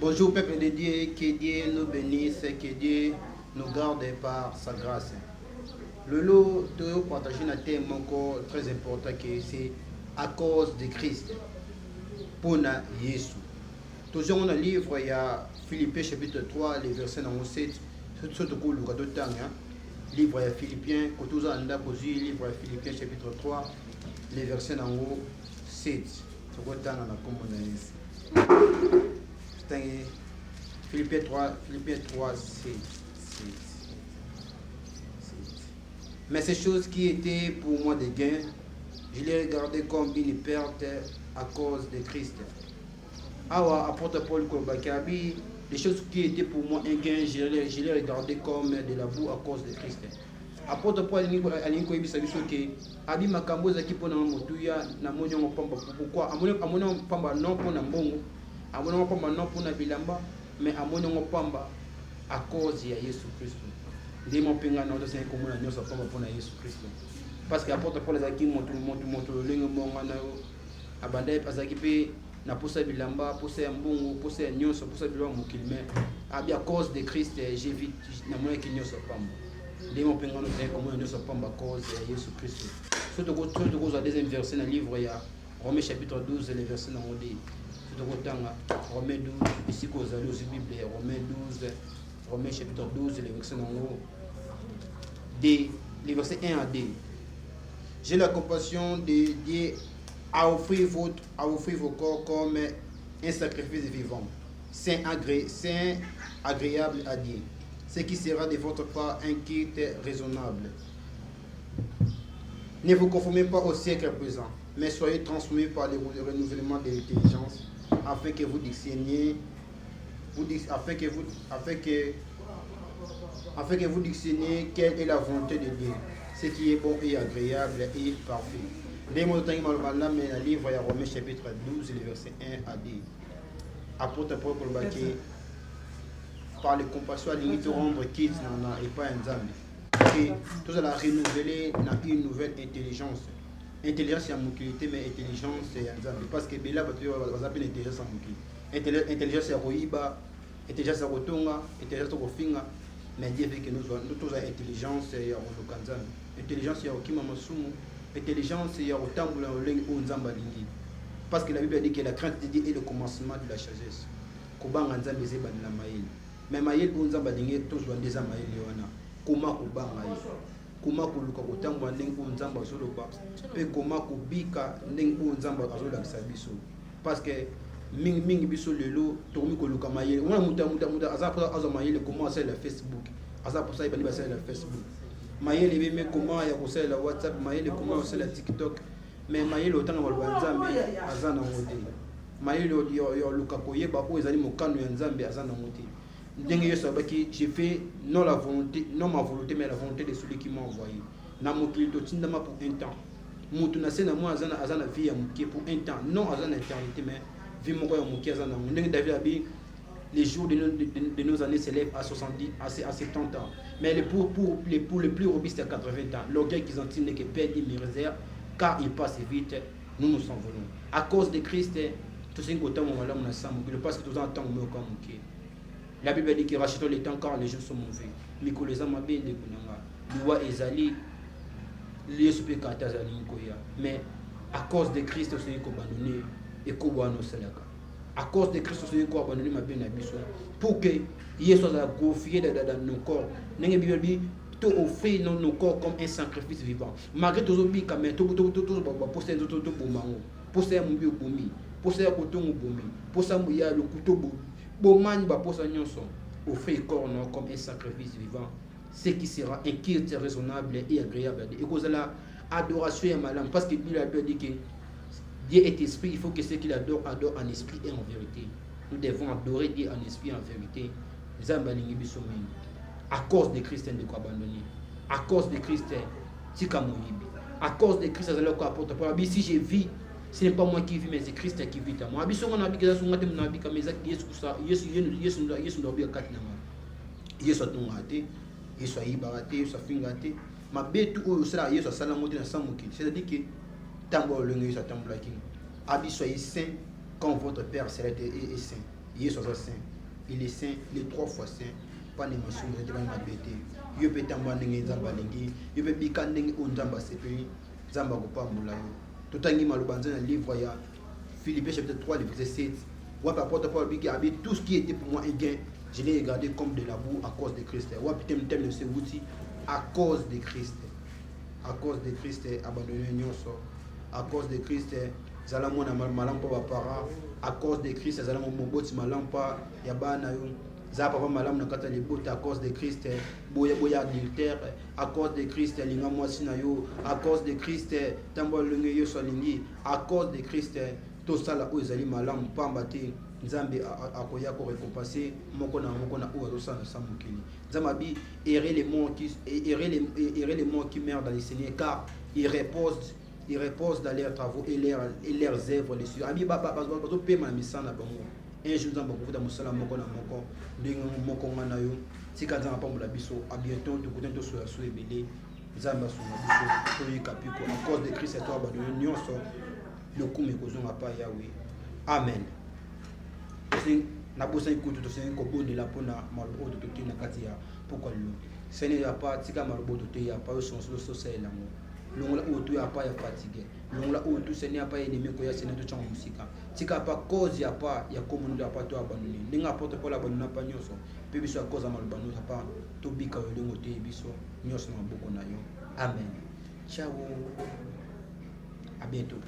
Bonjour peuple de Dieu, que Dieu nous bénisse, que Dieu nous garde par sa grâce. Le lot de partager un thème encore très important que c'est à cause de Christ. Pour Jésus. Toujours dans le livre, il y a Philippiens chapitre 3, les versets 7. Surtout pour le temps, livre de Philippiens, quand tout ça anda posé, livre de Philippiens chapitre 3, les versets 7. C'est quoi temps dans la commune Philippiens 3, 7. Mais ces choses qui étaient pour moi des gains, je les regardais comme une perte à cause de Christ. Alors, apôtre Paul Kolbakabi, les choses qui étaient pour moi un gain, je les regardais comme de la boue à cause de Christ. Apôtre Paul alinko ibisa biso ke abi makambo za kipona motuya na monyo ngopamba pourquoi amona pamba non pona mbongo amona pamba non pona bilamba mais amona ngopamba à cause ya Yesu Kristo. Ndimo penga na ndo sen komona nyoso pamba pona Yesu Kristo. Parce que apôtre Paul azaki motu lengo monga na abandai azaki pe na posa bilamba posa ya mbongo posa ya nyoso posa bilamba mokilime abi à cause de Christ j'ai vite na moyo ki nyoso pamba. Ndimo penga no sen komona nyoso pamba à cause ya Yesu Kristo. Surtout que deuxième verset dans le livre il y a Romains chapitre 12 les versets dans le livre. Surtout que Romains 12 ici qu'aux allons aux Bible Romains 12 Romains chapitre 12 les versets dans le D les versets 1 à D. J'ai la compassion de Dieu à offrir vos corps comme un sacrifice vivant, saint agréable à Dieu, ce qui sera de votre part un culte raisonnable. Ne vous conformez pas au siècle présent, mais soyez transformés par le renouvellement de l'intelligence, afin que vous discerniez, quelle est la volonté de Dieu, ce qui est bon et agréable et parfait. Dès mon temps, mais le livre de Romains chapitre 12, les versets 1 à 10. Apôtre Paul Kolbaki, par les compassions à limite rendre quitte et pas un zambie. Et tout ça a renouvelé une nouvelle intelligence. Intelligence c'est une utilité, mais intelligence c'est un zambie. Parce que Bela va appeler intelligence en utilité. Intelligence c'est Roiba, intelligence c'est Rotonga, intelligence c'est Rofinga. Mais Dieu veut que nous tous intelligence et Rokanzambi. Intelligence c'est Okima Masumu. Intelligence c'est Rotambula Oleng Onzamba Lingi. Parce que la Bible dit que la crainte de Dieu est le commencement de la sagesse. Kobanga Nzambe Zeba de la Maïl. Mais Maïl Onzamba Lingi, tous doivent des Maïl Leona. Comment Kobanga Comment Koluka Kotambwa Neng Onzamba Zoloba. Et comment Kobika Neng Onzamba Azola Sabiso. Parce que Ming Biso Lelo, Tomi Koluka Maïl. On a muta Azapa Azomaïl, comment c'est le Facebook. Azapa ça, il va dire le Facebook. Maïl est même comment il y a aussi la WhatsApp, Maïl est comment aussi la TikTok. Mais Maïl autant on va Nzambe azana ngote. Maïl yo luka koyeba ko ezali mokano ya Nzambe azana ngote. Ndenge yo sabaki j'ai fait non ma volonté mais la volonté de celui qui m'a envoyé. Na mokili to tindama pour un temps. Mutu na sena moi azana vie ya mokie pour un temps. Non azana éternité mais vie moko ya mokie azana. Ndenge David abi les jours de nos années s'élèvent à 70, à 70 ans. Mais pour les plus robustes à 80 ans, l'orgueil qu'ils ont n'est que perdre mes réserves, car il passe vite, nous nous s'en venons. À cause de Christ, tout ce qui est temps, parce que tout en temps, la Bible dit que rachetons les temps car les jours sont mauvais. Mais que les hommes bien des Kunanga, Ezali, les supécatas mais à cause de Christ, tout ce qui est abandonné et Kouano Salaka. À cause de Christ, c'est quoi abandonner ma bien pour que Jésus soit confié dans nos corps. Nous Bible tout offrir nos corps comme un sacrifice vivant. Malgré tout ce quand même tout poser tout bomango, poser mon bio bomi, poser coton bomi, poser mouya le couteau boman ba poser nyonso, offrir corps comme un sacrifice vivant, ce qui sera un culte raisonnable et agréable. Et cause la adoration est malin parce que Bible dit que Dieu est esprit, il faut que ceux qui l'adorent adorent en esprit et en vérité. Nous devons adorer Dieu en esprit et en vérité. À cause de Christ, nous devons abandonner. À cause de Christ, à cause de Christ, si je vis, ce n'est pas moi qui vis, mais c'est Christ qui vit à moi. C'est-à-dire que Tambo le soyez saint comme votre Père céleste est saint. Yesu aza saint. Il est saint, il est 3 fois saint. Pas de mention de la bêté. Yo peut tamba ndenge nzamba lingi, yo peut bika ndenge onzamba sepeli, nzamba ko pa mula yo. Totangi malobanza na livre ya Philippiens chapitre 3 le verset 7. Ouais, par rapport à Paul, tout ce qui était pour moi un gain, je l'ai regardé comme de la boue à cause de Christ. Ouais, putain, le c'est aussi à cause de Christ. À cause de Christ, abandonné nyonso. À cause de Christ, zalamona malampa bapara. À cause de Christ, zalamona moboti malampa yabana yo. Za papa malam na kata libota à cause de Christ, boya adultère. À cause de Christ, linga mwasi na yo. À cause de Christ, tambo lungi yo solingi. À cause de Christ, tout ça là où ezali malam pamba te nzambe akoya ko récompenser moko na ou azosa na samukini. Nzambi errer les morts qui meurent dans le Seigneur car ils reposent dans leurs travaux et leurs œuvres les cieux. Abi baba bazo pema misana bango. Un jour nzambe ko futa musala moko na moko ndenge moko ngana yo tika nzambe pambola biso a bientôt to kuta to so ya so ebele nzambe so na biso to yikapiko à cause de Christ et toi abandonné nyonso le coup me kozonga pa Yahweh. Amen. Na bosa ikutu to sen ko bonde la pona malobo to te na kati ya pourquoi le Seigneur ya pa tika malobo to te ya pa son so sela mo longola oto ya pa ya fatigué longola oto Seigneur pa ennemi ko ya Seigneur to changa musika tika pa cause ya pa ya komuno ya pa to abandonné ninga porte pour la bonne pa nyoso pe biso ya cause malobano ya pa to bika yo lengo te biso nyoso na boko na yo. Amen. Ciao. À bientôt.